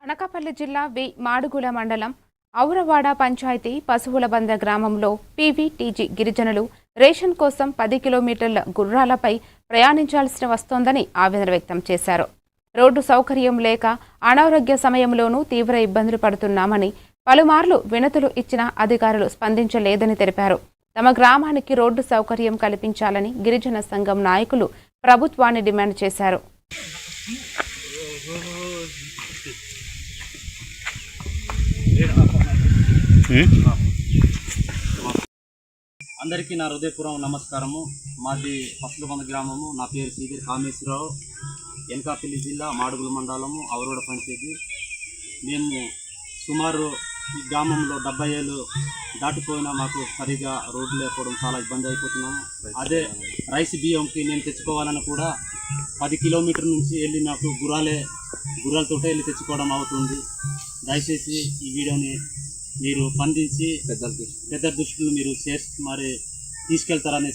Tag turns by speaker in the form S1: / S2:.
S1: అనకాపల్లి జిల్లా మాడుగుల మండలం ఔరవాడ పంచాయతీ పశువుల బంద గ్రామంలో పీవీటీజీ గిరిజనులు రేషన్ కోసం 10 కిలోమీటర్ల గుర్రాలపై ప్రయాణించాల్సి వస్తోందని ఆవేదన వ్యక్తం చేశారు. రోడ్డు సౌకర్యం లేక అనారోగ్య సమయంలోనూ తీవ్ర ఇబ్బందులు పడుతున్నామని, పలుమార్లు వినతులు ఇచ్చిన అధికారులు స్పందించలేదని తెలిపారు. తమ గ్రామానికి రోడ్డు సౌకర్యం కల్పించాలని గిరిజన సంఘం నాయకులు ప్రభుత్వాన్ని డిమాండ్ చేశారు.
S2: అందరికీ నా హృదయపూర్వక నమస్కారము. మాది పసులబంద గ్రామము. నా పేరు శ్రీగిరి కామేశ్వరరావు. ఎనకాపల్లి జిల్లా మాడుగుల మండలము ఔరవాడ పంచాయతీ. మేము సుమారు ఈ గ్రామంలో 70 ఏళ్ళు దాటిపోయినా మాకు సరిగా రోడ్లు లేకపోవడం చాలా ఇబ్బంది అయిపోతున్నాము. అదే రైస్ బియ్యంకి నేను తెచ్చుకోవాలని కూడా 10 కిలోమీటర్ల నుంచి వెళ్ళి నాకు గుర్రాలతో వెళ్ళి తెచ్చుకోవడం అవుతుంది. దయచేసి ఈ వీడియోని మీరు స్పందించి పెద్ద దృష్టిలో మీరు చేసి మరి తీసుకెళ్తారనే